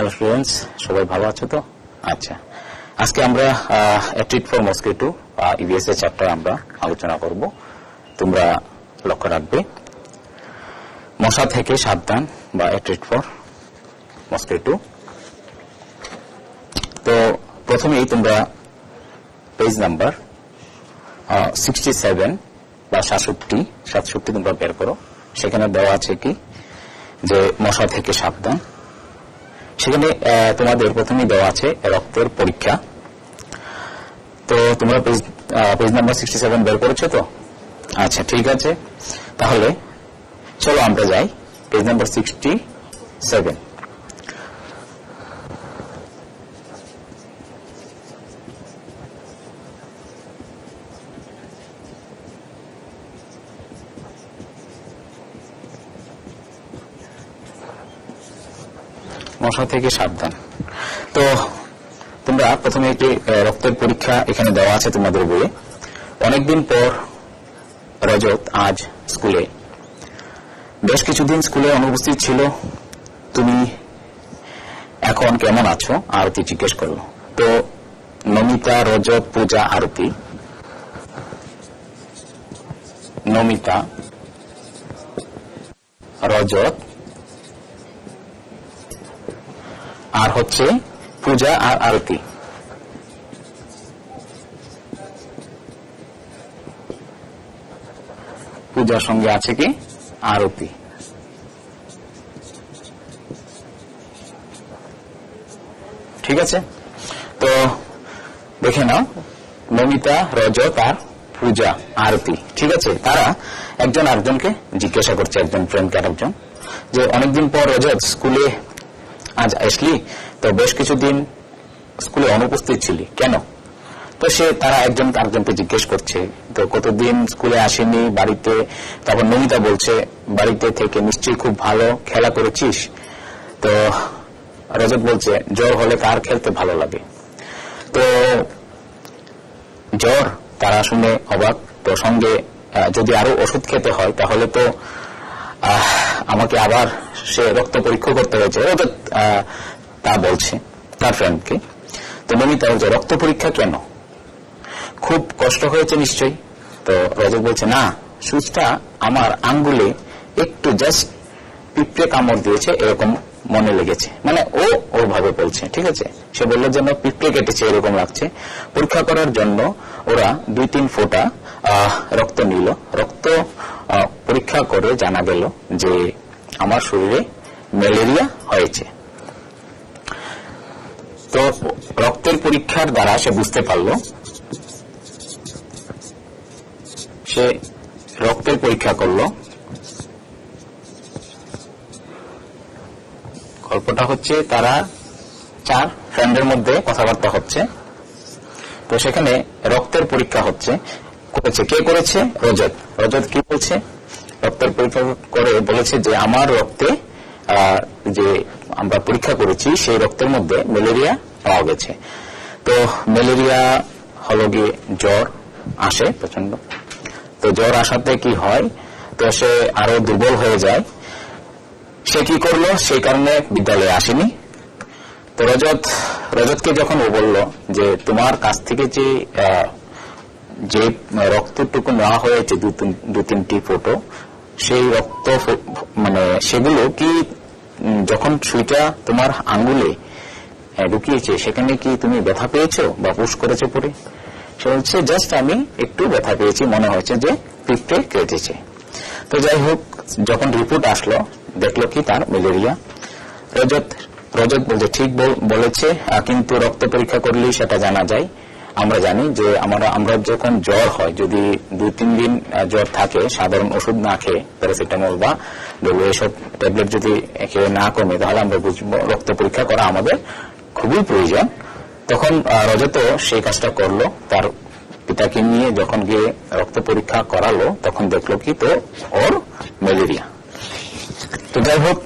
Hello students, সবাই ভালো আছো তো? আচ্ছা, আজকে আমরা ট্রিট ফর মসকিটো ইভিএস এর চ্যাপ্টার আমরা আলোচনা করব। তোমরা লক্ষ্য রাখবে মশা থেকে সাবধান বা ট্রিট ফর মসকিটো। তো প্রথমেই তোমরা পেজ নাম্বার 67 বা 67 তোমরা বের করো। সেখানে দেওয়া আছে কি যে মশা থেকে সাবধান। সেখানে তোমাদের প্রথমেই দেওয়া আছে রক্তের পরীক্ষা। তো তোমরা পেজ নাম্বার 67 বের করেছো তো? আচ্ছা, ঠিক আছে, তাহলে চলো আমরা যাই পেজ নাম্বার 67। মশা থেকে সাবধান। তো তোমরা প্রথমে একটি রক্তের পরীক্ষা এখানে দেওয়া আছে তোমাদের বইয়ে। অনেকদিন পর রজত আজ স্কুলে, বেশ কিছুদিন স্কুলে অনুপস্থিত ছিল। তুমি এখন কেমন আছো? আরতি জিজ্ঞেস করলো। তো নমিতা, রজত, পূজা, আরতি। নমিতা, রজত আর হচ্ছে পূজা আর আরতি। পূজার সঙ্গে আছে কি আরতি। ঠিক আছে, তো দেখে নাও নমিতা, রজত আর পূজা, আরতি। ঠিক আছে, তারা একজন আরেকজনকে জিজ্ঞাসা করছে, একজন ফ্রেন্ডকে আরেকজন, যে অনেকদিন পর রজত স্কুলে আজ আসলি, তো বেশ কিছুদিন স্কুলে অনুপস্থিত ছিলি কেন? তো তারা একজন আরেকজনকে জিজ্ঞেস করছে, তো কতদিন স্কুলে আসেনি বাড়িতে। তারপর নমিতা বলছে বাড়িতে থেকে নিশ্চয়ই খুব ভালো খেলা করেছিস। তো রজত বলছে জ্বর হলে কার খেলতে ভালো লাগে। তো জ্বর, তারা শুনে অবাক। তো সঙ্গে যদি আরো ওষুধ খেতে হয় তাহলে তো আমাকে আবার সে রক্ত পরীক্ষা করতে হয়েছে। রজত তা বলছে তার ফ্রেন্ডকে। তো নমিতা বলছে রক্ত পরীক্ষা কেন? খুব কষ্ট হয়েছে নিশ্চয়ই। তো রজত বলছে না, সুচটা আমার আঙ্গুলে একটু জাস্ট পিঁপড়ে কামড় দিয়েছে এরকম মনে লেগেছে। মানে ওর ভাবে বলছে। ঠিক আছে, সে বললো যেন পিঁপড়ে কেটেছে এরকম লাগছে। পরীক্ষা করার জন্য ওরা 2-3 ফোঁটা রক্ত নিল। রক্ত পরীক্ষা করে জানা গেল যে আমার শরীরে ম্যালেরিয়া হয়েছে। তো রক্তের পরীক্ষার দ্বারা সে বুঝতে পারলো, সে রক্তের পরীক্ষা করলো। গল্পটা হচ্ছে তারা 4 ফ্রেন্ডের মধ্যে কথাবার্তা হচ্ছে। তো সেখানে রক্তের পরীক্ষা হচ্ছে। কে করেছে? রজত। রজত কি বলছে? রক্তের পরীক্ষা করে বলেছে যে আমার রক্তে যে আমরা পরীক্ষা করেছি সেই রক্তের মধ্যে ম্যালেরিয়া পাওয়া গেছে। তো ম্যালেরিয়া হলো গিয়ে জ্বর আসে প্রচন্ড। তো জ্বর আসাতে কি হয়, তো সে আরো দুর্বল হয়ে যায়। সে কি করলো, সেই কারণে বিদ্যালয়ে আসেনি। তো রজতকে যখন ও বলল যে তোমার কাছ থেকে যে রক্তটুকু নেওয়া হয়েছে 2-3টি ফোঁটো, সেই রক্ত মানে সেগুলো কি যখন সুইটা তোমার আঙ্গুলে ঢুকিয়েছে সেখানে কি তুমি ব্যথা পেয়েছো বা পুশ করেছো পরে? সে বলছে জাস্ট আমি একটু ব্যথা পেয়েছি, মনে হয়েছে যে পিঁপড়ে কেটেছে। তো যাই হোক, যখন রিপোর্ট আসলো দেখলো কি তার ম্যালেরিয়া। রজত বলছে ঠিক বলেছে, কিন্তু রক্ত পরীক্ষা করলেই সেটা জানা যায়। আমরা জানি যে আমরা যখন জ্বর হয়, যদি 2-3 দিন জ্বর থাকে, সাধারণ ওষুধ না খেয়ে প্যারাসিটামল বা ডোলো এসব ট্যাবলেট যদি খেয়ে না কমে, তাহলে আমরা বুঝবো রক্ত পরীক্ষা করা আমাদের খুবই প্রয়োজন। তখন রজত সেই কাজটা করলো। তার পিতাকে নিয়ে যখন গিয়ে রক্ত পরীক্ষা করালো তখন দেখলো কি তো ওর ম্যালেরিয়া। তো যাই হোক,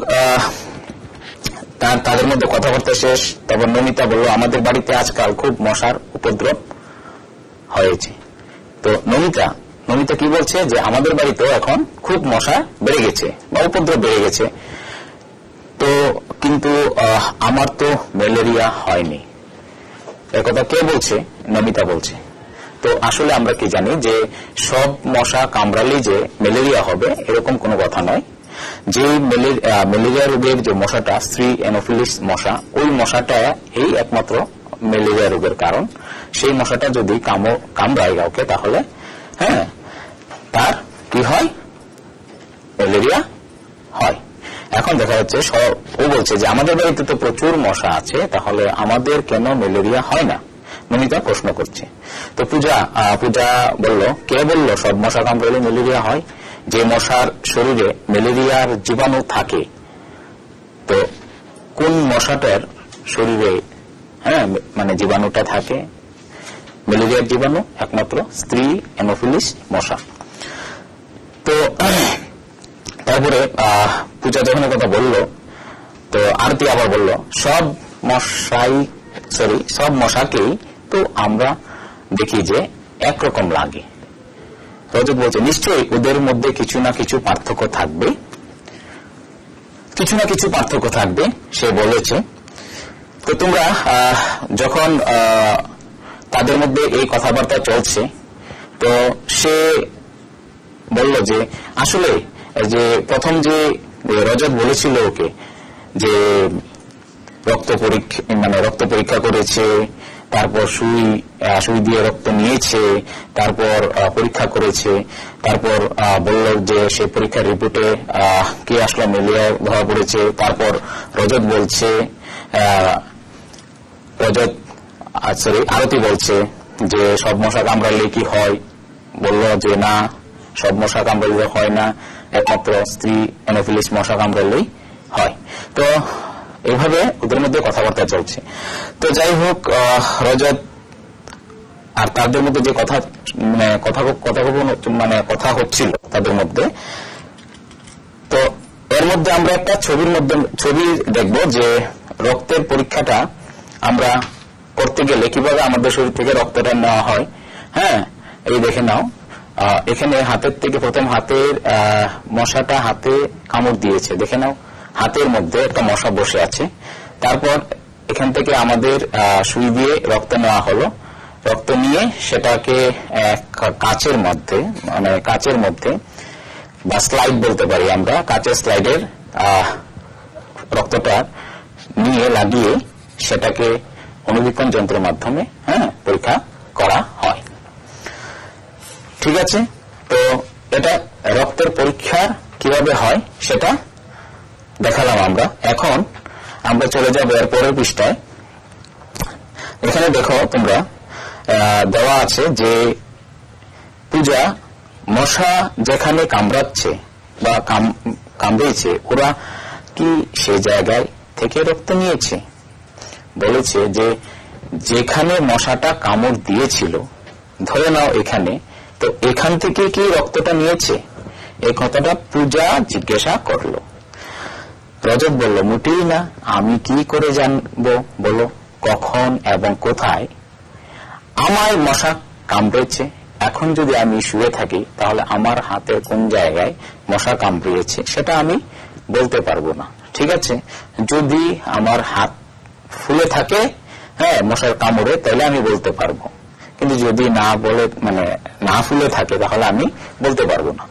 তাদের মধ্যে কথাবার্তা শেষ। তারপর নমিতা বলল আমাদের বাড়িতে আজকাল খুব মশার উপদ্রব হয়েছে। তো নমিতা কি বলছে যে আমাদের বাড়িতে এখন খুব মশা বেড়ে গেছে বা উপদ্রব বেড়ে গেছে। তো কিন্তু আমার তো ম্যালেরিয়া হয়নি। একথা কে বলছে? নমিতা বলছে। তো আসলে আমরা কি জানি যে সব মশা কামড়ালেই যে ম্যালেরিয়া হবে এরকম কোনো কথা নয়। যে ম্যালেরিয়া রোগের যে মশাটা, স্ত্রী অ্যানোফিলিস মশা, ওই মশাটা এই একমাত্র ম্যালেরিয়া রোগের কারণ। সেই মশাটা যদি কামড়ায় কাউকে তাহলে তার কি হয়? ম্যালেরিয়া হয়। এখন দেখা যাচ্ছে ও বলছে যে আমাদের বাড়িতে তো প্রচুর মশা আছে, তাহলে আমাদের কেন ম্যালেরিয়া হয় না? নমিতা প্রশ্ন করছে। তো পূজা বলল, কে বলল সব মশা কামড়ালে ম্যালেরিয়া হয়? যে মশার শরীরে ম্যালেরিয়ার জীবাণু থাকে, তো কোন মশাটার শরীরে মানে জীবাণুটা থাকে? ম্যালেরিয়ার জীবাণু একমাত্র স্ত্রী অ্যানোফিলিস মশা। তো তারপরে পূজা যখন কথা বলল, তো আরতি আবার বলল সব মশাকেই তো আমরা দেখি যে একরকম লাগে। রজত বলছে নিশ্চয়ই ওদের মধ্যে কিছু না কিছু পার্থক্য থাকবে, সে বলেছে। তো তোমরা যখন তাদের মধ্যে এই কথাবার্তা চলছে, তো সে বলল যে আসলে যে প্রথম যে রজত বলেছিল ওকে যে রক্ত পরীক্ষা করেছে, তারপর সুই দিয়ে রক্ত নিয়েছে, তারপর পরীক্ষা করেছে, তারপর বলল যে সে পরীক্ষার রিপোর্টে কি আসলো, ম্যালেরিয়া ধরা পড়েছে। তারপর রজত বলছে আরতি বলছে যে সব মশা কামড়ালে কি হয়? বলল যে না, সব মশা কামড়ালে হয় না, একমাত্র স্ত্রী অ্যানোফিলিস মশা কামড়ালেই হয়। তো এইভাবে ওদের মধ্যে কথাবার্তা চলছে। তো যাই হোক, রজত আর তাদের মধ্যে যে কথা হচ্ছিল তাদের মধ্যে, তো এর মধ্যে আমরা একটা ছবি দেখব যে রক্তের পরীক্ষাটা আমরা করতে গেলে কিভাবে আমাদের শরীর থেকে রক্তটা নেওয়া হয়। এই দেখে নাও, এখানে হাতের থেকে প্রথম মশাটা হাতে কামড় দিয়েছে, দেখে নাও হাতের মধ্যে একটা মশা বসে আছে। তারপর এখান থেকে আমাদের সুই দিয়ে রক্ত নেওয়া হলো। রক্ত নিয়ে সেটাকে কাচের মধ্যে বা স্লাইড বলতে পারি আমরা, কাচের স্লাইডের রক্তটা নিয়ে লাগিয়ে সেটাকে অণুবীক্ষণ যন্ত্রের মাধ্যমে পরীক্ষা করা হয়। ঠিক আছে, তো এটা রক্তের পরীক্ষা কিভাবে হয় সেটা দেখালাম আমরা। এখন আমরা চলে যাব এর পরের পৃষ্ঠায়। এখানে দেখো তোমরা দেওয়া আছে যে পূজা মশা যেখানে কামড়াচ্ছে বা কামড়েছে ওরা কি সে জায়গায় থেকে রক্ত নিয়েছে? বলেছে যে যেখানে মশাটা কামড় দিয়েছিল, ধরে নাও এখানে, তো এখান থেকে কি রক্তটা নিয়েছে? এই কথাটা পূজা জিজ্ঞাসা করলো। রজত বলল মোটেই না, আমি কি করে জানবো বলো কখন এবং কোথায় আমার মশা কামড়েছে? এখন যদি আমি শুয়ে থাকি তাহলে আমার হাতের কোন জায়গায় মশা কামড়িয়েছে সেটা আমি বলতে পারবো না। ঠিক আছে, যদি আমার হাত ফুলে থাকে মশার কামড়ে, তাহলে আমি বলতে পারবো, কিন্তু যদি না ফুলে থাকে তাহলে আমি বলতে পারবো না।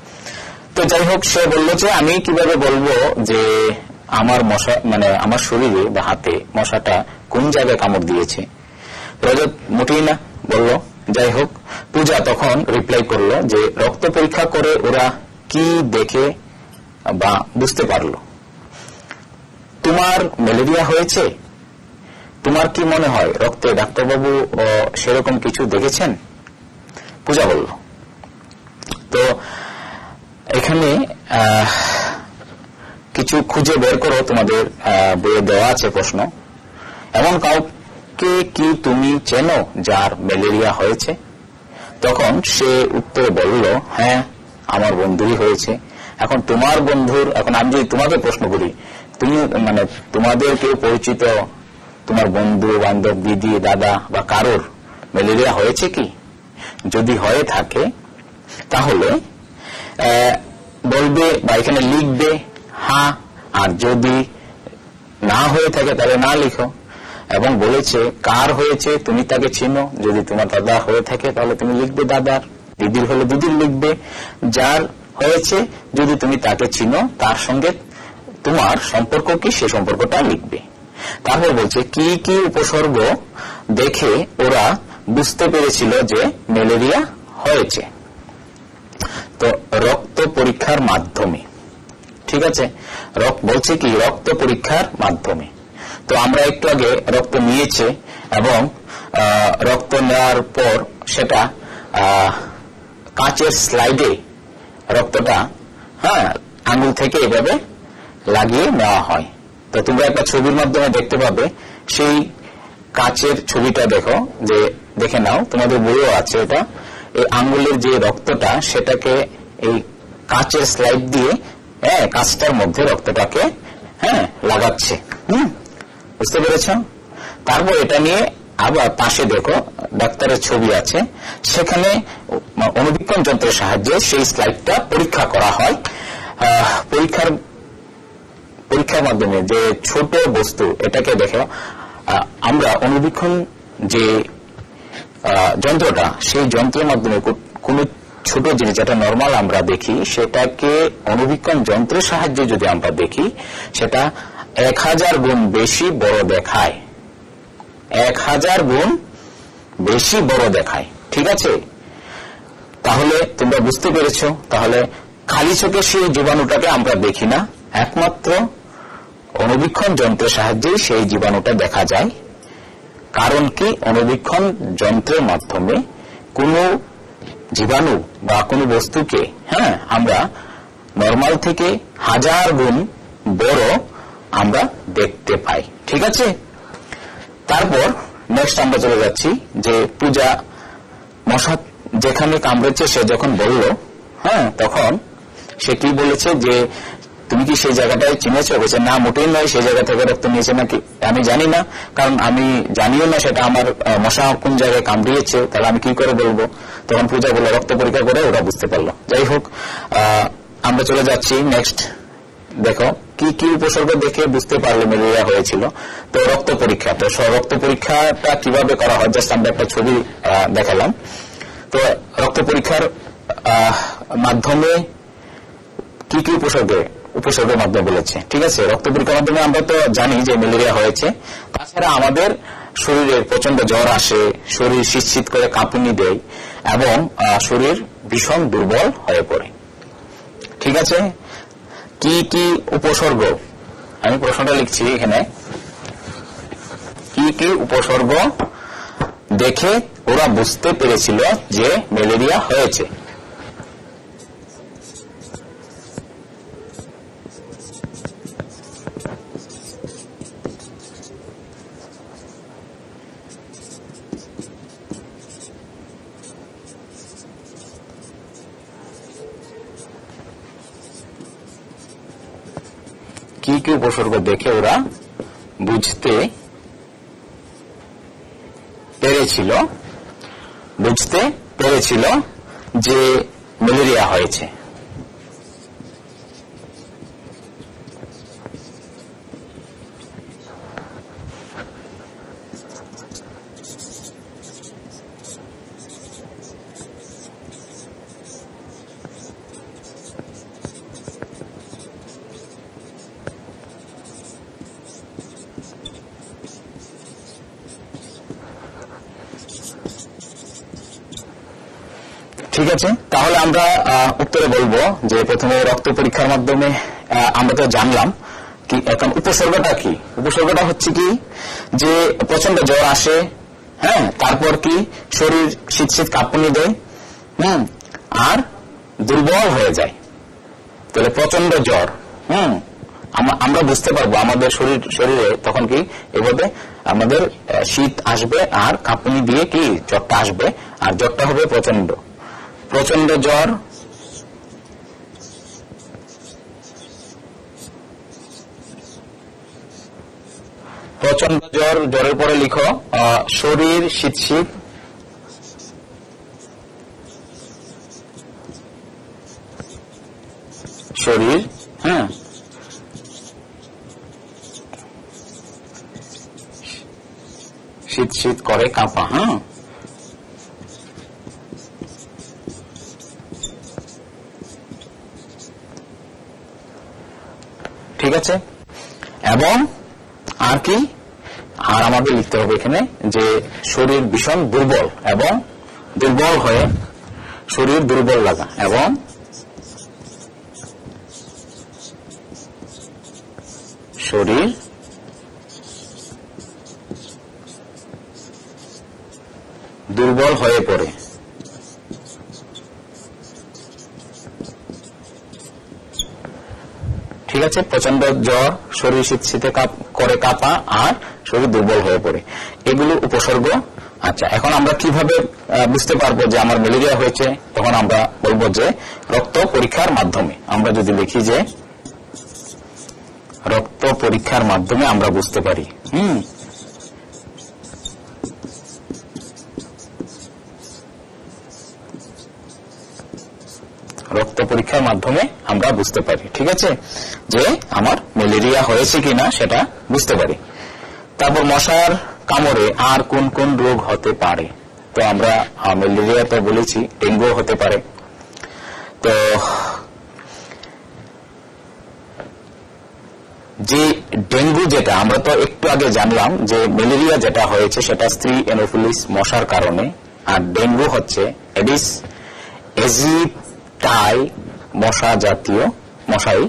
তো যাই হোক, সে বললো যে আমি কিভাবে বলবো যে আমার মশা আমার শরীরে বা হাতে মশাটা কোন জায়গায় কামড় দিয়েছে? রজত মোটেই না বলল। যাই হোক, পূজা তখন রিপ্লাই করলো যে রক্ত পরীক্ষা করে ওরা কি দেখে বা বুঝতে পারলো? তোমার ম্যালেরিয়া হয়েছে? তোমার কি মনে হয় রক্তে ডাক্তারবাবু সেরকম কিছু দেখেছেন? পূজা বলল। তো এখানে কিছু খুঁজে বের করো, তোমাদের বইয়ে দেওয়া আছে প্রশ্ন। এমন কাউকে কি তুমি চেনো যার ম্যালেরিয়া হয়েছে? তখন সে উত্তরে বলল, হ্যাঁ, আমার বন্ধুরই হয়েছে। এখন তোমার বন্ধুর, এখন আমি যদি তোমাকে প্রশ্ন করি, তুমি তোমাদের কেউ পরিচিত, তোমার বন্ধু বান্ধব, দিদি দাদা বা কারোর ম্যালেরিয়া হয়েছে কি? যদি হয়ে থাকে তাহলে বলবে বা এখানে লিখবে হ্যাঁ, আর যদি না হয়ে থাকে তাহলে না লিখো, এবং বলেছে কার হয়েছে তুমি তাকে চিনো, যদি তোমার দাদা হয়ে থাকে তাহলে তুমি লিখবে দাদার, দিদির হলে দিদির লিখবে, যার হয়েছে যদি তুমি তাকে চিনো তার সঙ্গে তোমার সম্পর্ক কি সে সম্পর্কটা লিখবে। তারপর বলছে কি কি উপসর্গ দেখে ওরা বুঝতে পেরেছিল যে ম্যালেরিয়া হয়েছে। তো রক্ত পরীক্ষার মাধ্যমে, ঠিক আছে, বলছে কি রক্ত পরীক্ষার মাধ্যমে। তো আমরা একটু আগে রক্ত নিয়েছে এবং রক্ত নেওয়ার পর সেটা কাচের স্লাইডে রক্তটা আঙুল থেকে এভাবে লাগিয়ে নেওয়া হয়। তো তোমরা একটা ছবির মাধ্যমে দেখতে পাবে, সেই কাচের ছবিটা দেখো, যে দেখে নাও, তোমাদের বইও আছে এটা। এই আঙ্গুলের যে রক্তটা সেটাকে এই কাচের স্লাইড দিয়ে কাচটার মধ্যে রক্তটাকে লাগাচ্ছে। বুঝতে পেরেছ? তারপর এটা নিয়ে আবার পাশে দেখো ডাক্তারের ছবি আছে, সেখানে অণুবীক্ষণ যন্ত্রের সাহায্যে সেই স্লাইডটা পরীক্ষা করা হয়। পরীক্ষার মাধ্যমে যে ছোট বস্তু, এটাকে দেখো আমরা অণুবীক্ষণ যে যন্ত্রটা, সেই যন্ত্রের মাধ্যমে কোন ছোট জিনিস যেটা নর্মাল আমরা দেখি সেটাকে অণুবীক্ষণ যন্ত্রের সাহায্যে যদি আমরা দেখি সেটা 1000 গুণ বেশি বড় দেখায়, 1000 গুণ বেশি বড় দেখায়। ঠিক আছে, তাহলে তোমরা বুঝতে পেরেছো, তাহলে খালি চোখে সেই জীবাণুটাকে আমরা দেখি না, একমাত্র অণুবীক্ষণ যন্ত্রের সাহায্যে সেই জীবাণুটা দেখা যায়। কারণ কি, অণুবীক্ষণ যন্ত্রের মাধ্যমে কোনো জীবাণু বা কোনো বস্তুকে আমরা নরমাল থেকে 1000 গুণ বড় আমরা দেখতে পাই। ঠিক আছে, তারপর নেক্সট আমরা চলে যাচ্ছি যে পূজা মশা যেখানে কামড়েছে সে যখন বলল, তখন সে কি বলেছে যে তুমি কি সেই জায়গাটায় চিনেছো? বলছে না, মোটেই নয়, সেই জায়গা থেকে রক্ত নিয়েছে নাকি আমি জানি না, কারণ আমি জানিও না সেটা আমার মশা কোন জায়গায় কামড়িয়েছে, তাহলে আমি কি করে বলবো? তখন পূজা বলে রক্ত পরীক্ষা করে ওরা বুঝতে পারলো। যাই হোক, আমরা চলে যাচ্ছি নেক্সট। দেখো কি কি উপসর্গ দেখে বুঝতে পারলে ম্যালেরিয়া হয়েছিল। তো রক্ত পরীক্ষা, তো রক্ত পরীক্ষাটা কিভাবে করা হয় জাস্ট আমরা একটা ছবি দেখালাম। তো রক্ত পরীক্ষার মাধ্যমে কি কি উপসর্গের মাধ্যমে বলেছে। ঠিক আছে, রক্ত পরীক্ষার মাধ্যমে আমরা তো জানি যে ম্যালেরিয়া হয়েছে। তাছাড়া আমাদের শরীরে প্রচন্ড জ্বর আসে, শরীর শীত করে কাঁপুনি দেয় এবং শরীর ভীষণ দুর্বল হয়ে পড়ে। ঠিক আছে, কি কি উপসর্গ, আমি প্রশ্নটা লিখছি এখানে, কি কি উপসর্গ দেখে ওরা বুঝতে পেরেছিল যে ম্যালেরিয়া হয়েছে। কি কি উপসর্গ দেখে ওরা বুঝতে পেরেছিল যে ম্যালেরিয়া হয়েছে। ঠিক আছে, তাহলে আমরা উত্তরে বলবো যে প্রথমে রক্ত পরীক্ষার মাধ্যমে আমরা তো জানলাম কি, এখন উপসর্গটা কি? উপসর্গটা হচ্ছে কি যে প্রচন্ড জ্বর আসে, তারপর কি শরীর শীত কাঁপুনি দেয়, আর দুর্বল হয়ে যায়। তাহলে প্রচন্ড জ্বর, আমরা বুঝতে পারবো আমাদের শরীরে তখন কি এভাবে আমাদের শীত আসবে আর কাঁপুনি দিয়ে কি জ্বরটা আসবে, আর জ্বরটা হবে প্রচন্ড জ্বর। প্রচন্ড জ্বর, জ্বরের পরে লিখো শরীর শীত, শরীর শীত করে কাঁপা। হ্যাঁ, ঠিক আছে। এবং আর কি, আর আমাদের লিখতে হবে এখানে যে শরীর ভীষণ দুর্বল এবং দুর্বল হয়ে শরীর দুর্বল লাগা এবং শরীর দুর্বল হয়ে পড়ে। ঠিক আছে, প্রচন্ড জ্বর, শরীর শীতে করে কাঁপা আর শরীর দুর্বল হয়ে পড়ে, এগুলো উপসর্গ। আচ্ছা, এখন আমরা কিভাবে বুঝতে পারবো যে আমার ম্যালেরিয়া হয়েছে? তখন আমরা বলবো যে রক্ত পরীক্ষার মাধ্যমে। আমরা যদি লিখি যে রক্ত পরীক্ষার মাধ্যমে আমরা বুঝতে পারি। রক্ত পরীক্ষার মাধ্যমে আমরা বুঝতে পারি, ঠিক আছে, যে আমার ম্যালেরিয়া হয়েছে কিনা সেটা বুঝতে পারি। তারপর মশার কামড়ে আর কোন কোন রোগ হতে পারে? তো আমরা ম্যালেরিয়া তো বলেছি, ডেঙ্গু হতে পারে। তো যে ডেঙ্গু যেটা আমরা তো একটু আগে জানলাম যে ম্যালেরিয়া যেটা হয়েছে সেটা স্ত্রী এনোফিলিস মশার কারণে, আর ডেঙ্গু হচ্ছে এডিস এজিপ্টাই মশা জাতীয় মশাই,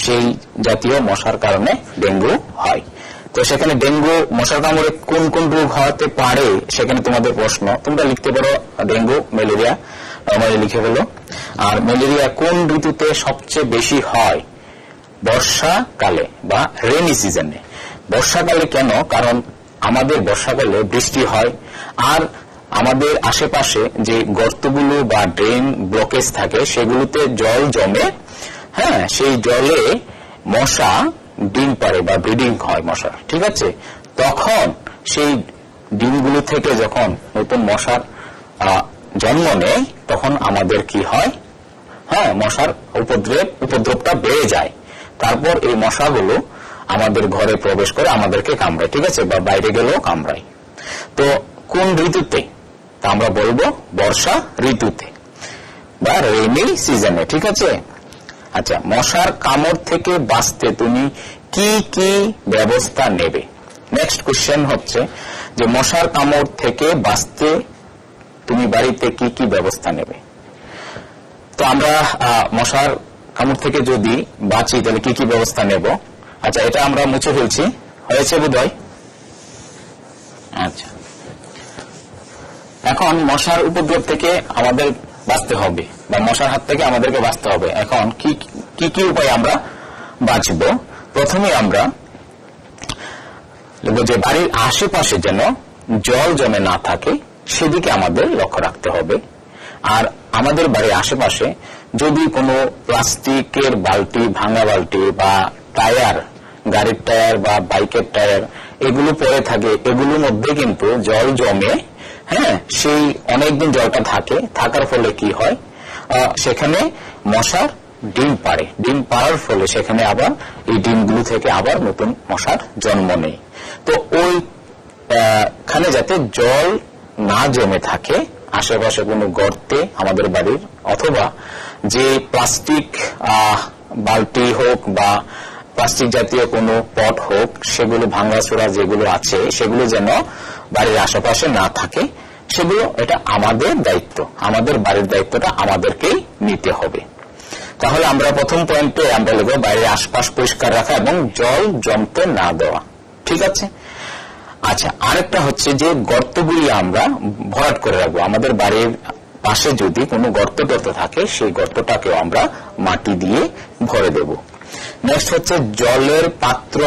সেই জাতীয় মশার কারণে ডেঙ্গু হয়। তো সেখানে ডেঙ্গু মশার কামড়ে কোন কোন রোগ হতে পারে সেখানে তোমাদের প্রশ্ন, তোমরা লিখতে পারো ডেঙ্গু ম্যালেরিয়া নরমালি লিখে ফেলো। আর ম্যালেরিয়া কোন ঋতুতে সবচেয়ে বেশি হয়? বর্ষাকালে বা রেনি সিজনে। বর্ষাকালে কেন? কারণ আমাদের বর্ষাকালে বৃষ্টি হয় আর আমাদের আশেপাশে যে গর্তগুলো বা ড্রেন ব্লকেজ থাকে সেগুলোতে জল জমে। হ্যাঁ, সেই জলে মশা ডিম পারে বা ব্রিডিং হয় মশার, ঠিক আছে। তখন সেই ডিমগুলো থেকে যখন নতুন মশার জন্ম নেয় তখন আমাদের কি হয়? হ্যাঁ, মশার উপদ্রবটা বেড়ে যায়। তারপর এই মশাগুলো আমাদের ঘরে প্রবেশ করে আমাদেরকে কামড়ায়, ঠিক আছে, বা বাইরে গেলেও কামড়ায়। তো কোন ঋতুতে? তা আমরা বলবো বর্ষা ঋতুতে বা রেইনি সিজনে, ঠিক আছে। আচ্ছা, মশার কামড় থেকে বাঁচতে তুমি কি কি ব্যবস্থা নেবে? নেক্সট কোশ্চেন হচ্ছে যে মশার কামড় থেকে বাঁচতে তুমি বাড়িতে কি কি ব্যবস্থা নেবে? তো আমরা মশার কামড় থেকে যদি বাঁচি তাহলে কি কি ব্যবস্থা নেব? আচ্ছা, এটা আমরা মুছে ফেলছি, হয়েছে বোধহয়। আচ্ছা, এখন মশার উপদ্রব থেকে আমাদের বাঁচতে হবে বা মশার হাত থেকে আমাদেরকে বাঁচতে হবে। এখন কি কি উপায় আমরা বাঁচব? প্রথমে আমরা যে বাড়ির আশেপাশে যেন জল জমে না থাকে সেদিকে আমাদের লক্ষ্য রাখতে হবে। আর আমাদের বাড়ির আশেপাশে যদি কোনো প্লাস্টিকের বালতি, ভাঙা বালতি বা টায়ার, গাড়ির টায়ার বা বাইকের টায়ার এগুলো পড়ে থাকে, এগুলোর মধ্যে কিন্তু জল জমে। হ্যাঁ, সেই অনেকদিন জলটা থাকার ফলে কি হয়? সেখানে মশার ডিম পাড়ে। ডিম পাড়ার ফলে সেখানে আবার এই ডিমগুলো থেকে আবার নতুন মশার জন্ম নেই। তো ওইখানে যাতে জল না জমে থাকে আশেপাশে কোনো গর্তে আমাদের বাড়ির, অথবা যে প্লাস্টিক বালতি হোক বা প্লাস্টিক জাতীয় কোনো পট হোক, সেগুলো ভাঙাচোরা যেগুলো আছে সেগুলো যেন বাড়ির আশেপাশে না থাকে। সেগুলো এটা আমাদের দায়িত্ব, আমাদের বাড়ির দায়িত্বটা আমাদেরকেই নিতে হবে। তাহলে আমরা প্রথম পয়েন্টে আমরা লিখব বাড়ির আশপাশ পরিষ্কার রাখা এবং জল জমতে না দেওয়া, ঠিক আছে। আচ্ছা, আরেকটা হচ্ছে যে গর্তগুলি আমরা ভরাট করে রাখবো। আমাদের বাড়ির পাশে যদি কোনো গর্ত থাকে সেই গর্তটাকেও আমরা মাটি দিয়ে ভরে দেব। নেক্সট হচ্ছে জলের পাত্র,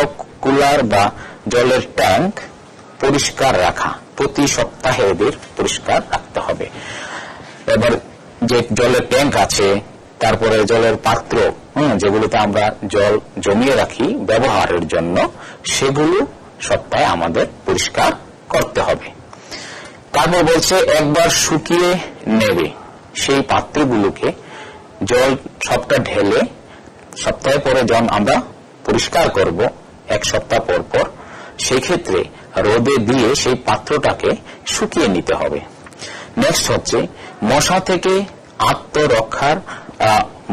কুলার বা জলের ট্যাঙ্ক পরিষ্কার রাখা। প্রতি সপ্তাহে এদের পরিষ্কার রাখতে হবে। এবার যে জলের ট্যাঙ্ক আছে, তারপরে জলের পাত্র যেগুলোতে আমরা জল জমিয়ে রাখি ব্যবহারের জন্য, সেগুলো সপ্তাহে আমাদের পরিষ্কার করতে হবে। তারপর বলছে একবার শুকিয়ে নেবে সেই পাত্রগুলোকে জল সবটা ঢেলে সপ্তাহে পরে যখন আমরা পরিষ্কার করব, এক সপ্তাহ পর পর সেই ক্ষেত্রে রোদে দিয়ে সেই পাত্রটাকে শুকিয়ে নিতে হবে। নেক্সট হচ্ছে মশা থেকে আত্মরক্ষার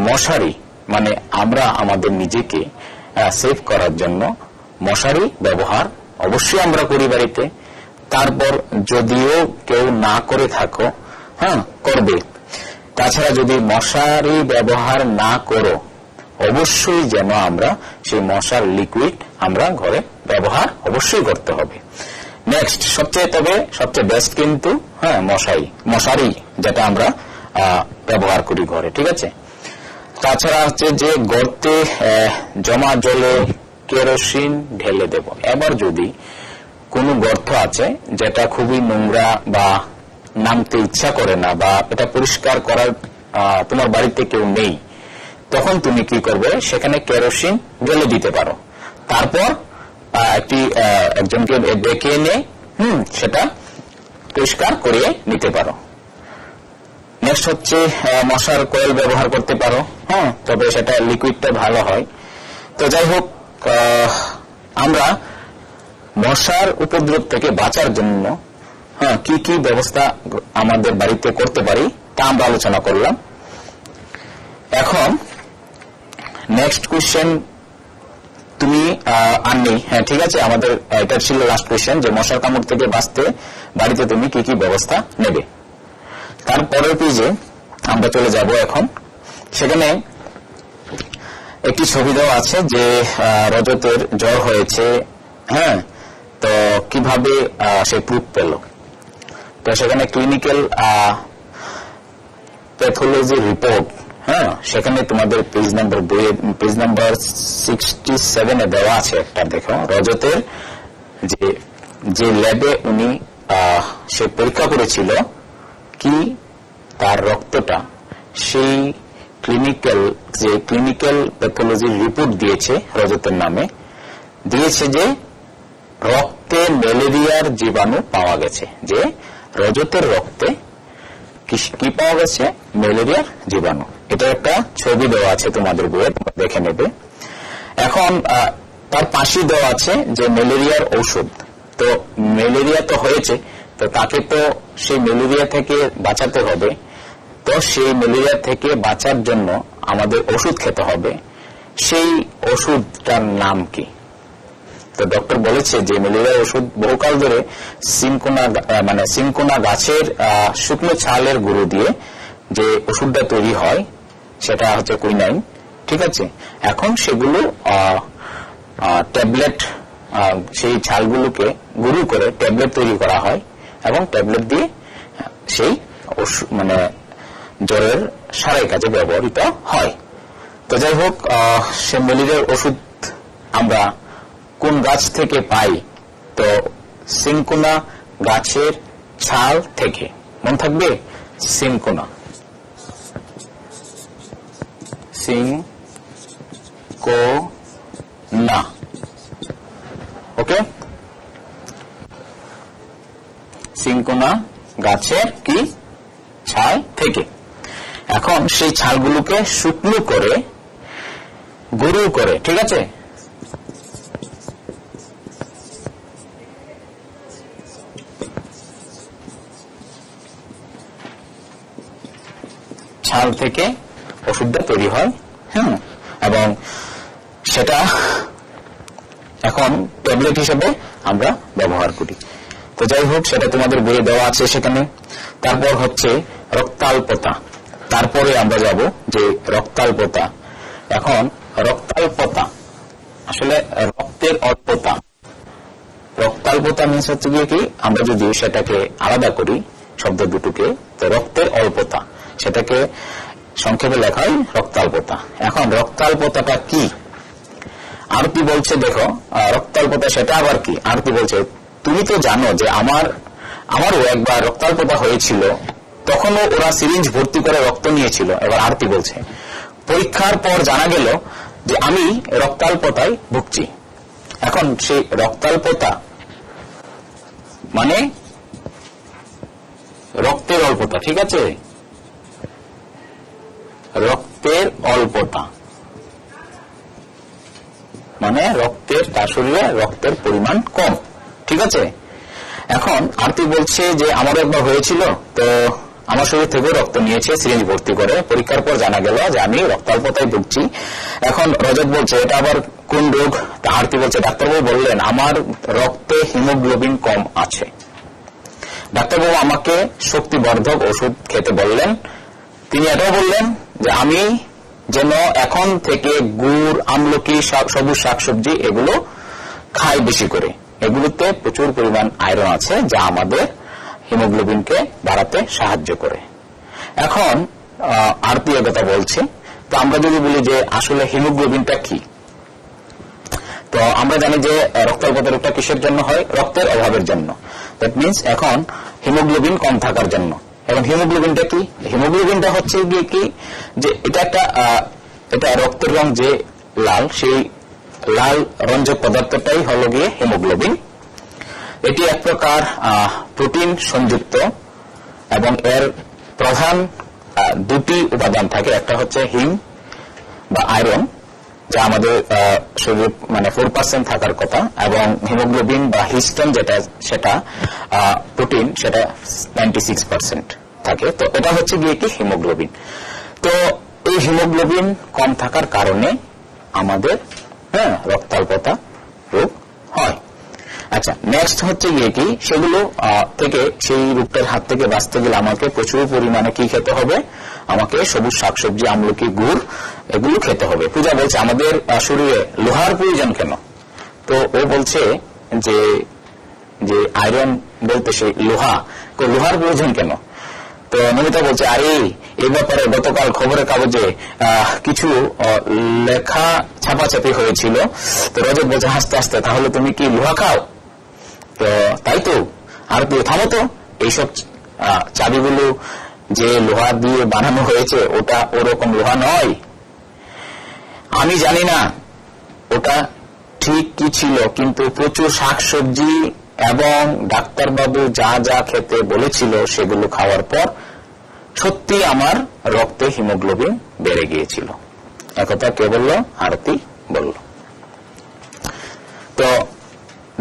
মশারি, মানে আমরা আমাদের নিজেকে সেভ করার জন্য মশারি ব্যবহার অবশ্যই আমরা করি বাড়িতে। তারপর যদিও কেউ না করে থাকো, করবে। তাছাড়া যদি মশারি ব্যবহার না করো, অবশ্যই যেন আমরা সেই মশার লিকুইড আমরা ঘরে ব্যবহার অবশ্যই করতে হবে। নেক্সট সবচেয়ে বেস্ট কিন্তু মশারি যেটা আমরা ব্যবহার করি ঘরে, ঠিক আছে। তাছাড়া হচ্ছে যে গর্তে জমা জলে কেরোসিন ঢেলে দেব। এবার যদি কোনো গর্ত আছে যেটা খুবই নোংরা বা নামতে ইচ্ছা করে না, বা এটা পরিষ্কার করার তোমার বাড়িতে কেউ নেই, তখন তুমি কি করবে, সেখানে কেরোসিন ঢেলে দিতে পারো। তারপর একজনকে ডেকে এনে সেটা পরিষ্কার করে নিতে পারো। নেক্সট হচ্ছে মশার কয়েল ব্যবহার করতে পারো, তবে সেটা লিকুইডটা ভালো হয়। তো যাই হোক, আমরা মশার উপদ্রব থেকে বাঁচার জন্য কি কি ব্যবস্থা আমাদের বাড়িতে করতে পারি তা আমরা আলোচনা করলাম। এখন নেক্সট কোয়েশ্চেন তুমি আননি, ঠিক আছে, আমাদের এটা ছিল লাস্ট কোয়েশ্চেন যে মশার কামড় থেকে বাঁচতে বাড়িতে তুমি কি কি ব্যবস্থা নেবে। তারপরের পেজে আমরা চলে যাব। এখন সেখানে একটি ছবি দেওয়া আছে যে রজতের জ্বর হয়েছে, তো কিভাবে সে প্রুফ পেল। তো সেখানে ক্লিনিক্যাল প্যাথোলজি রিপোর্ট, সেখানে তোমাদের পেজ নাম্বার 67 দেওয়া আছে একটা। দেখো, রজতের যে ল্যাবে উনি সে পরীক্ষা করেছিল কি তার রক্তটা, সেই ক্লিনিক্যাল প্যাথোলজির রিপোর্ট দিয়েছে রজতের নামে, দিয়েছে যে রক্তে ম্যালেরিয়ার জীবাণু পাওয়া গেছে, যে রজতের রক্তে কি পাওয়া গেছে, ম্যালেরিয়ার জীবাণু। এটা একটা ছবি দেওয়া আছে তোমাদের বইয়ে, তোমরা দেখে নেবে। এখন তার পাশে দেওয়া আছে যে ম্যালেরিয়ার ঔষধ। তো ম্যালেরিয়া তো হয়েছে, তো তাকে তো সেই ম্যালেরিয়া থেকে বাঁচাতে হবে। তো সেই ম্যালেরিয়া থেকে বাঁচার জন্য আমাদের ওষুধ খেতে হবে। সেই ওষুধটার নাম কি? তো ডক্টর বলেছে যে ম্যালেরিয়ার ওষুধ বহুকাল ধরে সিনকোনা গাছের শুকনো ছালের গুঁড়ো দিয়ে যে ওষুধটা তৈরি হয় সেটা হচ্ছে কুইনাইন, ঠিক আছে। এখন সেগুলো ট্যাবলেট, সেই ছালগুলোকে গুঁড়ো করে ট্যাবলেট তৈরি করা হয় এবং ট্যাবলেট দিয়ে সেই জ্বরের সারাই কাজে ব্যবহৃত হয়। তো যাই হোক, সে ম্যালেরিয়ার ওষুধ আমরা কোন গাছ থেকে পাই? তো সিনকোনা গাছের ছাল থেকে। মনে থাকবে, সিনকোনা, ওকে, সিনকোনা গাছের কি ছাল থেকে। এখন সেই ছালগুলোকে শুকনো করে গুঁড়ো করে, ঠিক আছে, ছাল থেকে ওষুধটা তৈরি হয়, এবং সেটা এখন ট্যাবলেট হিসেবে আমরা ব্যবহার করি। তো যাই হোক, সেটা তোমাদের বইয়ে দেওয়া আছে সেখানে। তারপর হচ্ছে রক্তাল্পতা। তারপরে আমরা যাব যে রক্তাল্পতা। এখন রক্তাল্পতা আসলে রক্তের অল্পতা। রক্তাল্পতা মিন্স হচ্ছে গিয়ে কি, আমরা যদি সেটাকে আলাদা করি শব্দ দুটোকে, তো রক্তের অল্পতা, সেটাকে সংক্ষেপে লেখা হয় রক্তাল্পতা। এখন রক্তাল্পতাটা কি? আরতি বলছে, দেখো, রক্তাল্পতা সেটা আবার কি? আরতি বলছে, তুমি তো জানো যে আমারও একবার রক্তাল্পতা হয়েছিল, তখনও ওরা সিরিঞ্জ ভর্তি করে রক্ত নিয়েছিল। এবার আরতি বলছে, পরীক্ষার পর জানা গেল যে আমি রক্তাল্পতায় ভুগছি। এখন সেই রক্তাল্পতা মানে রক্তের অল্পতা, ঠিক আছে, রক্তের অল্পতা মানে রক্তের তার শরীরে রক্তের পরিমাণ কম। ঠিক আছে, এখন আরতি বলছে যে আমারও একবার হয়েছিল, তো আমার শরীর থেকে রক্ত নিয়েছে সিরিঞ্জ ভর্তি করে, পরীক্ষার পর জানা গেল যে আমি রক্তাল্পতায় ভুগছি। এখন রজত বলছে এটা আবার কোন রোগ? আরতি বলছে ডাক্তারবাবু বললেন আমার রক্তে হিমোগ্লোবিন কম আছে। ডাক্তারবাবু আমাকে শক্তিবর্ধক ওষুধ খেতে বললেন। তিনি এটাও বললেন যে আমি যেন এখন থেকে গুড়, আমলকি, সবুজ শাকসবজি এগুলো খাই বেশি করে, এগুলোতে প্রচুর পরিমাণ আয়রন আছে যা আমাদের হিমোগ্লোবিনকে বাড়াতে সাহায্য করে। এখন আরতি কথা বলছে, তো আমরা যদি বলি যে আসলে হিমোগ্লোবিনটা কি, তো আমরা জানি যে রক্তাল্পতা রোগটা কিসের জন্য হয়? রক্তের অভাবের জন্য। দ্যাট মিনস এখন হিমোগ্লোবিন কম থাকার জন্য। এখন হিমোগ্লোবিনটা কি? হিমোগ্লোবিনটা হচ্ছে গিয়ে কি যে এটা রক্তের রং যে লাল, সেই লাল রঞ্জক পদার্থটাই হলো গিয়ে হিমোগ্লোবিন। এটি এক প্রকার প্রোটিন সংযুক্ত এবং এর প্রধান দুটি উপাদান থাকে। একটা হচ্ছে হিম বা আয়রন, যা আমাদের শরীরে 4% থাকার কথা, এবং হিমোগ্লোবিন বা হিস্টোন যেটা সেটা প্রোটিন, সেটা 96% থাকে। তো এটা হচ্ছে গিয়ে কি হিমোগ্লোবিন। তো এই হিমোগ্লোবিন কম থাকার কারণে আমাদের রক্তাল্পতা রোগ হয়। আচ্ছা, নেক্সট হচ্ছে গিয়ে কি সেগুলো থেকে, সেই রোগটার হাত থেকে বাঁচতে গেলে আমাকে প্রচুর পরিমাণে কি খেতে হবে? আমাকে সবুজ শাকসবজি, আমলকি, গুড় এগুলো খেতে হবে। পূজা বলছে আমাদের শরীরে লোহার প্রয়োজন কেন? তো ও বলছে যে আয়রন বলতে সেই লোহার প্রয়োজন কেন? তো নমিতা বলছে আরে এই ব্যাপারে গতকাল খবরের কাগজে কিছু লেখা ছাপাছাপি হয়েছিল। তো রজত বলছে হাসতে হাসতে, তাহলে তুমি কি লোহা খাও? তো তাই তো। আর থামো তো, এইসব চাবিগুলো যে লোহা দিয়ে বানানো হয়েছে ওটা ওরকম লোহা নয়। আমি জানি না ওটা ঠিক কি ছিল, কিন্তু প্রচুর শাকসবজি এবং ডাক্তারবাবু যা যা খেতে বলেছিল সেগুলো খাওয়ার পর সত্যি আমার রক্তে হিমোগ্লোবিন বেড়ে গিয়েছিল। একথা কে বলল? আরতি বলল। তো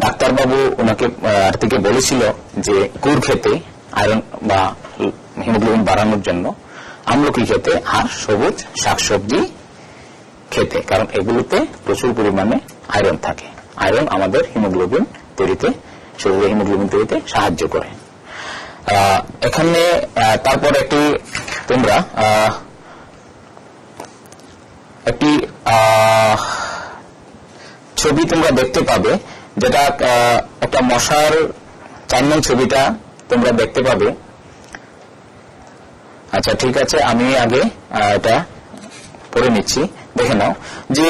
ডাক্তারবাবু ওনাকে আরতিকে বলেছিল যে গুড় খেতে আয়রন বা হিমোগ্লোবিন বাড়ানোর জন্য, আমলকি খেতে আর সবুজ শাকসবজি খেতে, কারণ এগুলোতে প্রচুর পরিমাণে আয়রন থাকে। আয়রন আমাদের হিমোগ্লোবিন তৈরিতে, শরীরে হিমোগ্লোবিন তৈরিতে সাহায্য করে। এখানে তারপর তোমরা একটি ছবি তোমরা দেখতে পাবে, যেটা একটা মশার 4 নং ছবিটা তোমরা দেখতে পাবে। আচ্ছা ঠিক আছে, আমি আগে এটা পড়ে নিচ্ছি, দেখে নাও। যে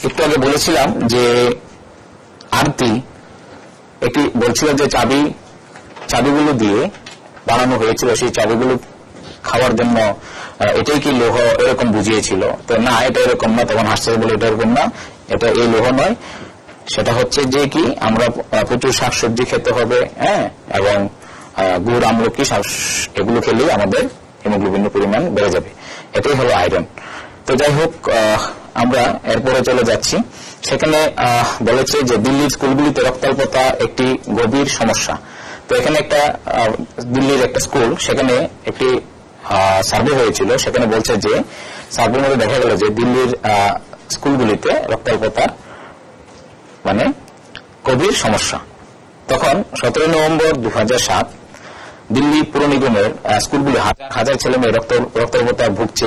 একটু আগে বলেছিলাম যে আরতি একটি বলছিল যে চাবিগুলো দিয়ে বানানো হয়েছিল, সেই চাবিগুলো খাওয়ার জন্য এটাই কি লৌহ এরকম বুঝিয়েছিল। তো না, এটা এরকম না। তখন হাসতে বলে এটা এরকম না, এটা এই লৌহ নয়। সেটা হচ্ছে যে কি আমরা প্রচুর শাকসবজি খেতে হবে, এবং গুড়, আমলকি এগুলো খেলেই আমাদের হিমোগ্লোবিনের পরিমাণ বেড়ে যাবে। এটাই হলো আয়রন। তো যাই হোক, আমরা এরপরে চলে যাচ্ছি। সেখানে বলেছে যে দিল্লির স্কুলগুলিতে রক্তাল্পতা একটি গভীর সমস্যা। তো এখানে দিল্লির একটা স্কুল, সেখানে একটি সার্ভে হয়েছিল। সেখানে বলছে যে সার্ভের মধ্যে দেখা গেল যে দিল্লির স্কুলগুলিতে রক্তাল্পতার গভীর সমস্যা। তখন 17 নভেম্বর 2007 দিল্লি পুর নিগমের স্কুলগুলি হাজার ছেলে মেয়ে রক্তাল্পতায় ভুগছে,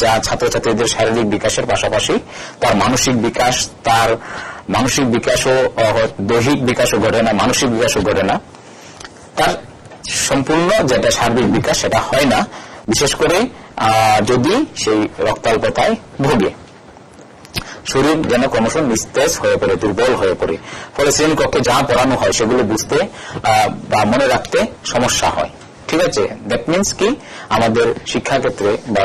যা ছাত্রছাত্রীদের শারীরিক বিকাশের পাশাপাশি তার মানসিক বিকাশও দৈহিক বিকাশও ঘটে না, মানসিক বিকাশও ঘটে না। তার সম্পূর্ণ যেটা সার্বিক বিকাশ সেটা হয় না, বিশেষ করে যদি সেই রক্তাল্পতায় ভোগে। শরীর যেন ক্রমশ নিস্তেজ হয়ে পড়ে, দুর্বল হয়ে পড়ে। ফলে শ্রেণীকক্ষে যা পড়ানো হয় সেগুলো বুঝতে বা মনে রাখতে সমস্যা হয়। ঠিক আছে, দ্যাট মিনস কি আমাদের শিক্ষাক্ষেত্রে বা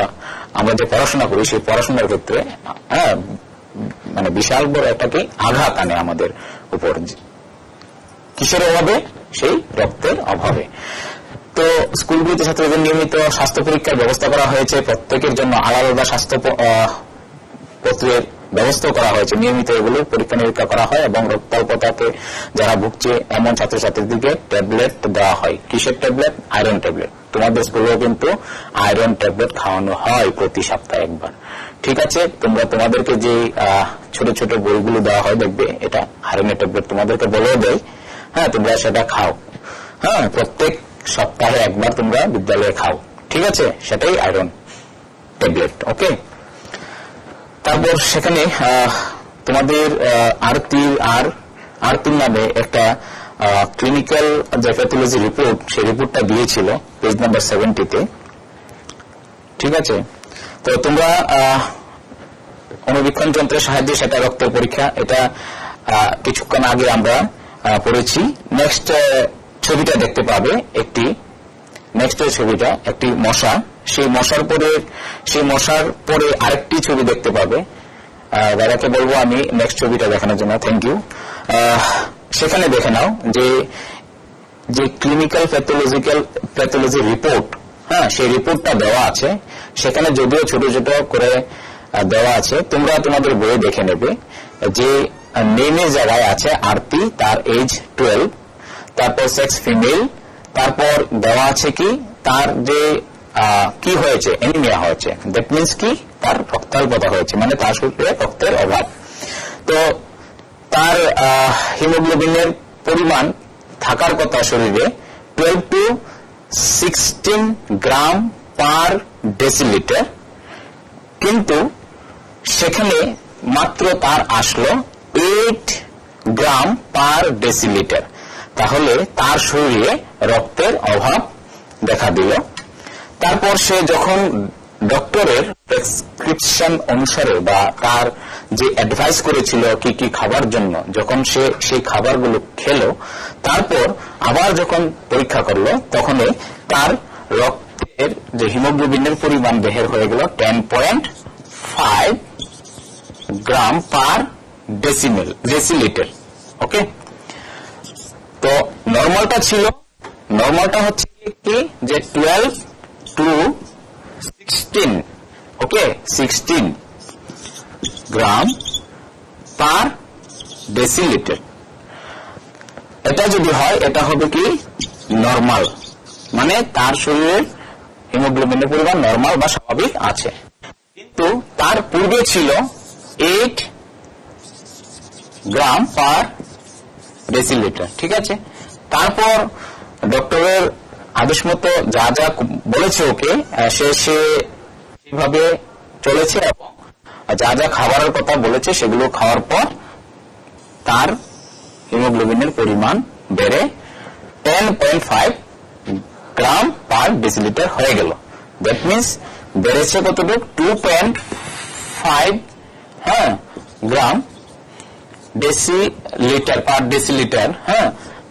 আমরা যে পড়াশোনা করি সেই পড়াশোনার ক্ষেত্রে বিশাল বড় একটাকে আঘাত আনে আমাদের উপর। কিসের অভাবে? সেই রক্তের অভাবে। তো স্কুলগুলিতে ছাত্রদের নিয়মিত স্বাস্থ্য পরীক্ষার ব্যবস্থা করা হয়েছে। প্রত্যেকের জন্য আলাদা স্বাস্থ্য পত্রের ব্যবস্থা করা হয়েছে, নিয়মিত এগুলো পরীক্ষা নিরীক্ষা করা হয় এবং রক্তাল্পতাতে যারা ভুগছে এমন ছাত্রছাত্রীদেরকে ট্যাবলেট দেওয়া হয়। কিসের ট্যাবলেট? Iron tablet. তোমাদের স্কুলেও কিন্তু আয়রন ট্যাবলেট খাওয়ানো হয় প্রতি সপ্তাহে একবার। ঠিক আছে, তোমাদেরকে যে ছোট ছোট বইগুলো দেওয়া হয় দেখবে এটা আয়রনের ট্যাবলেট তোমাদেরকে বলেও দেয়। হ্যাঁ, তোমরা সেটা খাও। হ্যাঁ, প্রত্যেক সপ্তাহে একবার তোমরা বিদ্যালয়ে খাও। ঠিক আছে, সেটাই আয়রন ট্যাবলেট। ওকে, তারপর সেখানে তোমাদের আরতির নামে একটা ক্লিনিক্যাল যে প্যাথোলজি রিপোর্ট, সেই রিপোর্টটা দিয়েছিল পেজ নাম্বার 70-তে। ঠিক আছে, তো তোমরা অনুবীক্ষণ যন্ত্রের সাহায্যে সেটা রক্তের পরীক্ষা, এটা কিছুক্ষণ আগে আমরা পড়েছি। নেক্সট ছবিটা দেখতে পাবে, একটি মশা, সেই মশার পরে আরেকটি ছবি দেখতে পাবে। দাদাকে বলবো আমি নেক্সট ছবিটা দেখানোর জন্য, থ্যাংক ইউ। সেখানে দেখে নাও যে ক্লিনিক্যাল প্যাথোলজি রিপোর্ট, হ্যাঁ, সেই রিপোর্টটা দেওয়া আছে। সেখানে যদিও ছোট ছোট করে দেওয়া আছে, তোমরা তোমাদের বইয়ে দেখে নেবে যে নেমের জায়গায় আছে আরতি, তার এজ 12, তারপর সেক্স ফিমেল, তারপর দেওয়া আছে কি তার যে কি হয়েছে, অ্যানিমিয়া হয়েছে। দ্যাট মিনস কি, তার রক্তাল্পতা হয়েছে, মানে তার শরীরে রক্তের অভাব। তো তার হিমোগ্লোবিনের পরিমাণ থাকার কথা শরীরে 12 to 16 গ্রাম পার ডেসিলিটার, কিন্তু সেখানে মাত্র তার আসলো 8 গ্রাম পার ডেসিলিটার। তাহলে তার শরীরে রক্তের অভাব দেখা দিল। তারপর সে যখন ডক্টরের প্রেসক্রিপশন অনুসারে বা তার যে অ্যাডভাইস করেছিল কি কি খাবার জন্য, যখন সে সেই খাবারগুলো খেলো, তারপর আবার যখন পরীক্ষা করলো, তখন তার রক্তের যে হিমোগ্লোবিনের পরিমাণ বের হয়ে গেল 10.5 গ্রাম পার ডেসিলিটার। ওকে, তো নর্মালটা হচ্ছে কি যে 12 to 16, okay, 16 gram per decilitre. এটা যদি হয়, এটা হবে কি নর্মাল, মানে তার শরীরের হিমোগ্লোবিনের পরিমাণ নর্মাল বা স্বাভাবিক আছে। কিন্তু তার পূর্বে ছিল 8 গ্রাম পার ডেসিলিটার। ঠিক আছে, তারপর ডক্টরের আদেশ মতো যা যা বলেছে ওকে, সে সেভাবে চলেছে এবং যা যা খাবারের কথা বলেছে সেগুলো খাওয়ার পর তার হিমোগ্লোবিনের পরিমাণ বেড়ে 10.5 গ্রাম পার ডেসিলিটার হয়ে গেল। দ্যাট মিনস বেড়েছে কতটুকু? 2.5 গ্রাম ডেসিলিটার পার ডেসিলিটার, হ্যাঁ,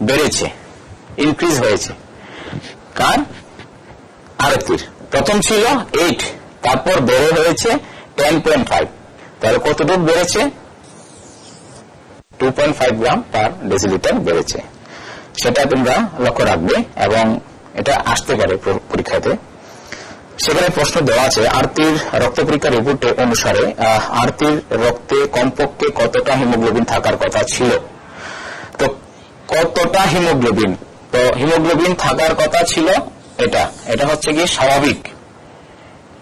বেড়েছে, ইনক্রিজ হয়েছে। কার? আরতির। প্রথম ছিল 8, তারপর বেড়ে হয়েছে 10.5, তাহলে কতটুকু বেড়েছে? 2.5 গ্রাম পার ডেসিলিটার বেড়েছে। সেটা তোমরা লক্ষ্য রাখবে এবং এটা আসতে পারে পরীক্ষাতে। সেখানে প্রশ্ন দেওয়া আছে, আরতির রক্ত পরীক্ষার রিপোর্টে অনুসারে আরতির রক্তে কমপক্ষে কতটা হিমোগ্লোবিন থাকার কথা ছিল? তো কতটা হিমোগ্লোবিন? তো হিমোগ্লোবিন থাকার কথা ছিল এটা হচ্ছে কি স্বাভাবিক,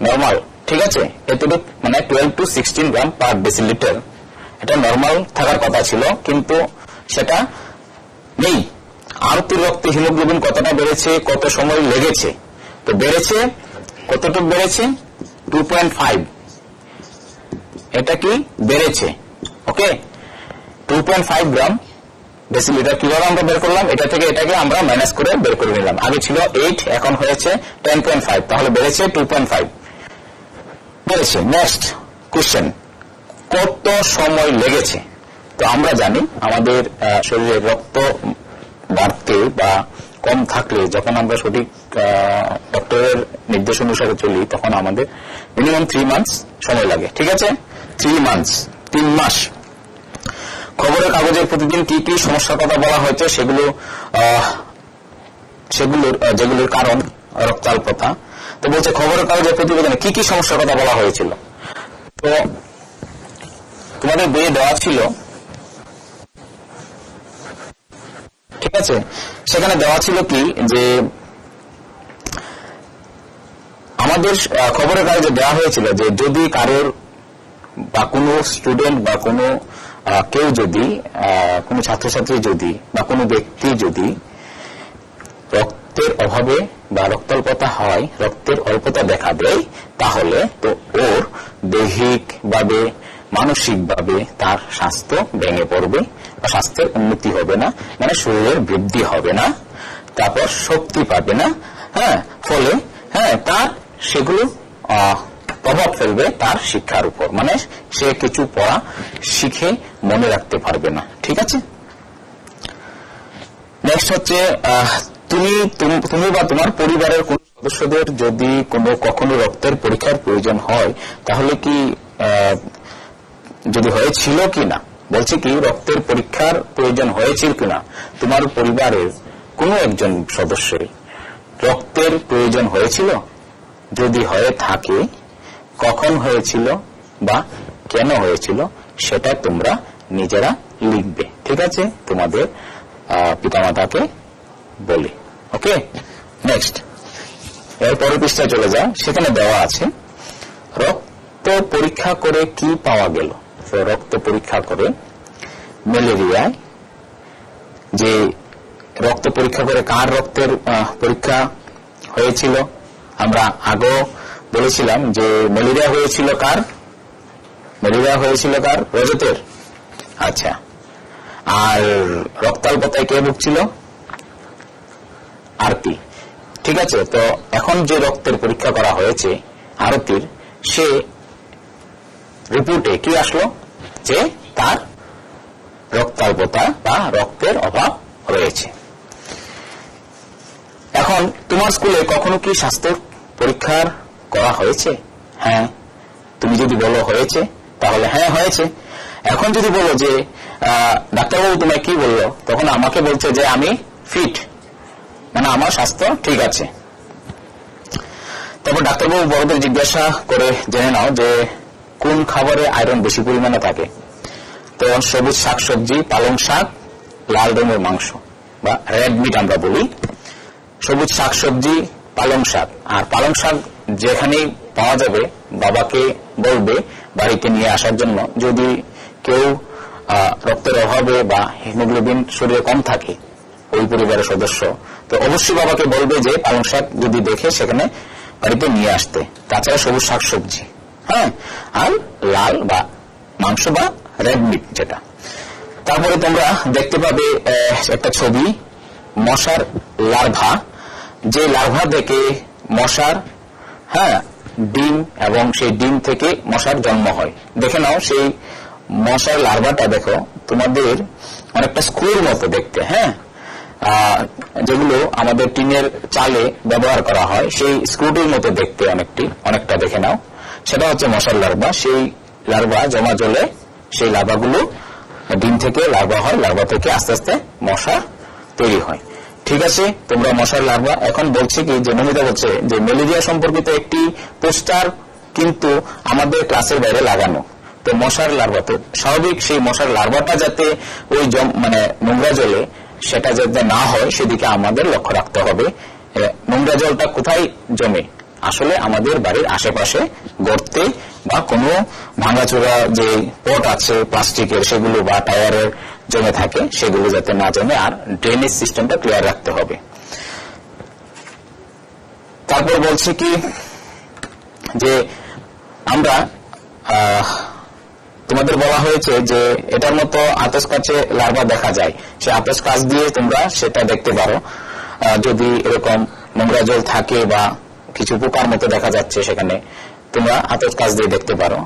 নর্মাল। ঠিক আছে, এতটুকু মানে 12 to 16 গ্রাম পার ডেসিলিটার, এটা নর্মাল থাকার কথা ছিল, কিন্তু সেটা নেই। আরতির রক্তে হিমোগ্লোবিন কতটা বেড়েছে, কত সময় লেগেছে? তো বেড়েছে, কতটুকু বেড়েছে? 2.5, এটা কি বেড়েছে। ওকে, 2.5 গ্রাম ডেসিলিটার কিভাবে আমরা বের করলাম? এটা থেকে এটাকে আমরা মাইনাস করে বের করে নিলাম। আগে ছিল 8, এখন হয়েছে 10.5, তাহলে বেড়েছে 2.5 বেড়েছে। নেক্সট কোশ্চেন, কত সময় লেগেছে? তো আমরা জানি আমাদের শরীরে রক্ত বাড়তে বা কম থাকলে, যখন আমরা সঠিক ডক্টরের নির্দেশ অনুসারে চলি, তখন আমাদের মিনিমাম 3 মান্থস সময় লাগে। ঠিক আছে, 3 মান্থস, 3 মাস। খবরের কাগজে প্রতিদিন কি কি সমস্যার কথা বলা হয়েছে যেগুলোর কারণ রক্তাল্পতা। তো বলছে খবরের কাগজের প্রতিবেদনে কি কি সমস্যার কথা বলা হয়েছিল। তো তোমাদের বইয়ে দেওয়া ছিল, ঠিক আছে, সেখানে দেওয়া ছিল কি যে আমাদের খবরের কাগজে দেওয়া হয়েছিল যে যদি কারোর বা কোনো স্টুডেন্ট বা কোনো কেউ যদি কোনো ছাত্রছাত্রী যদি বা কোনো ব্যক্তি যদি রক্তের অভাবে বা রক্তাল্পতা হয়, রক্তের অল্পতা দেখা দেয়, তাহলে তো ওর দৈহিক ভাবে মানসিক ভাবে তার স্বাস্থ্য ভেঙে পড়বে বা স্বাস্থ্যের উন্নতি হবে না, মানে শরীরের বৃদ্ধি হবে না, তারপর শক্তি পাবে না, ফলে তার সেগুলো প্রভাব ফেলবে তার শিক্ষার উপর, মানে সে কিছু পড়া শিখে মনে রাখতে পারবে না। ঠিক আছে, নেক্সট হচ্ছে তুমি বা তোমার পরিবারের কোন সদস্যদের যদি কখনো রক্তের পরীক্ষার প্রয়োজন হয়, তাহলে কি যদি হয়েছিল কিনা, বলছে কি রক্তের পরীক্ষার প্রয়োজন হয়েছিল কিনা, তোমার পরিবারের কোনো একজন সদস্যের রক্তের প্রয়োজন হয়েছিল, যদি হয়ে থাকে কখন হয়েছিল বা কেন হয়েছিল, সেটা তোমরা নিজেরা লিখবে। ঠিক আছে, তোমাদের পিতামাতাকে বলি। ওকে, নেক্সট এর পরের পৃষ্ঠায় চলে যাও, সেখানে দেওয়া আছে রক্ত পরীক্ষা করে কি পাওয়া গেল। রক্ত পরীক্ষা করে ম্যালেরিয়ায়, যে রক্ত পরীক্ষা করে কার রক্তের পরীক্ষা হয়েছিল, আমরা আগেও বলেছিলাম যে ম্যালেরিয়া হয়েছিল কার, রজতের। আচ্ছা, আর রক্তাল্পতায় কে ভুগছিল, আরতি। ঠিক আছে, তো এখন যে রক্তের পরীক্ষা করা হয়েছে আরতির, সে রিপোর্টে কি আসলো যে তার রক্তাল্পতা বা রক্তের অভাব রয়েছে। এখন তোমার স্কুলে কখনো কি স্বাস্থ্য পরীক্ষার করা হয়েছে? হ্যাঁ, তুমি যদি বলো হয়েছে, তাহলে হ্যাঁ হয়েছে। এখন যদি বলো যে ডাক্তারবাবু তোমায় কি বললো, তখন আমাকে বলছে যে আমি ফিট, মানে আমার স্বাস্থ্য ঠিক আছে। তারপর ডাক্তারবাবু বড়দের জিজ্ঞাসা করে জেনে নাও যে কোন খাবারে আয়রন বেশি পরিমাণে থাকে। তো সবুজ শাকসবজি, পালং শাক, লাল রঙের মাংস বা রেড মিট আমরা বলি, সবুজ শাকসবজি, পালং শাক। আর পালং শাক যেখানেই পাওয়া যাবে বাবাকে বলবে বাড়িতে নিয়ে আসার জন্য। যদি কেউ রক্তের অভাবে বা হিমোগ্লোবিন শরীরে কম থাকে ওই পরিবারের সদস্য, তো অবশ্যই বাবাকে বলবে যে পালং শাক যদি দেখে সেখানে বাড়িতে নিয়ে আসতে। তাছাড়া সবুজ শাকসবজি, আর লাল বা মাংস বা রেড মিট যেটা। তারপরে তোমরা দেখতে পাবে একটা ছবি, মশার লার্ভা, যে লার্ভা থেকে মশার ডিম, এবং সেই ডিম থেকে মশার জন্ম হয়। দেখে নাও সেই মশার লার্ভাটা, দেখো তোমাদের অনেকটা স্ক্রুর মতো দেখতে, যেগুলো আমাদের টিনের চালে ব্যবহার করা হয়, সেই স্ক্রুটির মতো দেখতে অনেকটা দেখে নাও, সেটা হচ্ছে মশার লার্ভা। সেই লার্ভা জমা জলে সেই লার্ভাগুলো ডিম থেকে লার্ভা হয়, লার্ভা থেকে আস্তে আস্তে মশা তৈরি হয়। ঠিক আছে, তোমরা মশার লার্ভা। এখন বলছে কি যে নমিতা বলছে যে ম্যালেরিয়া সম্পর্কিত একটি পোস্টার কিন্তু আমাদের ক্লাসের বাইরে লাগানো। তো মশার লার্ভা, তো স্বাভাবিক সেই মশার লার্ভাটা যাতে ওই মানে নোংরা জলে সেটা যাতে না হয় সেদিকে আমাদের লক্ষ্য রাখতে হবে। নোংরা জলটা কোথায় জমে, আসলে আমাদের বাড়ির আশেপাশে গর্তে বা কোনো ভাঙাচোরা যে পট আছে প্লাস্টিকের সেগুলো বা টায়ারের জমে থাকে, সেগুলো যাতে না জমে, আর ড্রেনেজ সিস্টেমটা ক্লিয়ার রাখতে হবে। তারপর বলছে কি যে আমরা তোমাদের বলা হয়েছে যে এটার মতো আতস কাছে লার্ভা দেখা যায়, সে আতস কাছ দিয়ে তোমরা সেটা দেখতে পারো। যদি এরকম নোংরা জল থাকে বা কিছু পোকার মতো দেখা যাচ্ছে সেখানে, তোমরা আতস কাছ দিয়ে দেখতে পারো।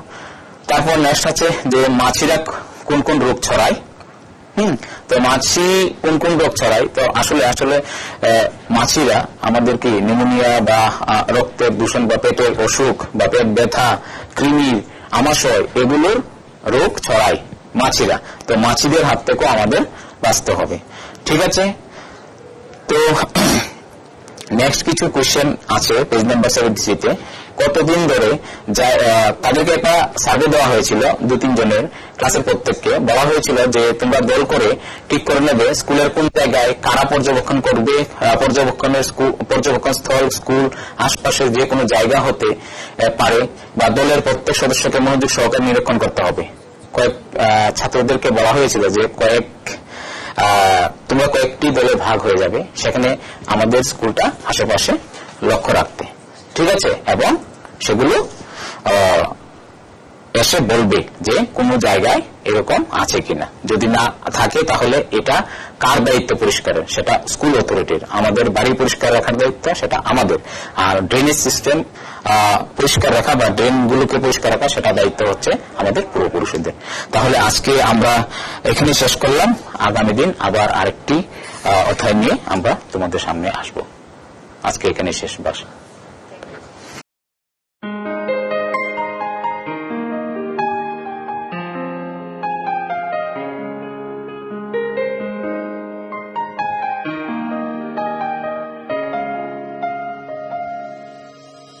তারপর নেক্সট আছে যে মাছিরা কোন কোন রোগ ছড়ায়। তো মাছি কোন কোন রোগ ছড়ায়, তো আসলে মাছিরা আমাদের কি নিউমোনিয়া বা রক্তের দূষণ বা পেটের অসুখ বা পেট ব্যথা, কৃমি, আমাশয়, এগুলোর রোগ ছড়ায় মাছিরা। তো মাছিদের হাত থেকেও আমাদের বাঁচতে হবে। ঠিক আছে, তো নেক্সট কিছু কোশ্চেন আছে পেজ নাম্বার 73 তে। কতদিন ধরে তাদেরকে একটা সার্ভে দেওয়া হয়েছিল 2-3 জনের ক্লাসের প্রত্যেককে। বলা হয়েছিল যে তোমরা দল করে ঠিক করে নেবে স্কুলের কোন জায়গায় কারা পর্যবেক্ষণ করবে। পর্যবেক্ষণ স্থল স্কুল আশপাশের যে কোনো জায়গা হতে পারে, বা দলের প্রত্যেক সদস্যকে মনোযোগ সহকারে নিরীক্ষণ করতে হবে। কয়েক ছাত্রদেরকে বলা হয়েছিল যে তোমরা কয়েকটি দলে ভাগ হয়ে যাবে, সেখানে আমাদের স্কুলটা আশেপাশে লক্ষ্য রাখতে, ঠিক আছে, এবং সেগুলো এসে বলবে যে কোন জায়গায় এরকম আছে কিনা। যদি না থাকে তাহলে এটা কার দায়িত্ব পরিষ্কারের, সেটা স্কুল অথরিটির। আমাদের বাড়ি পরিষ্কার রাখার দায়িত্ব সেটা আমাদের, আর ড্রেনেজ সিস্টেম পরিষ্কার রাখা বা ড্রেনগুলোকে পরিষ্কার রাখা সেটা দায়িত্ব হচ্ছে আমাদের পূর্বপুরুষদের। তাহলে আজকে আমরা এখানে শেষ করলাম। আগামী দিন আবার আরেকটি অধ্যায় নিয়ে আমরা তোমাদের সামনে আসবো। আজকে এখানে শেষ। বাস।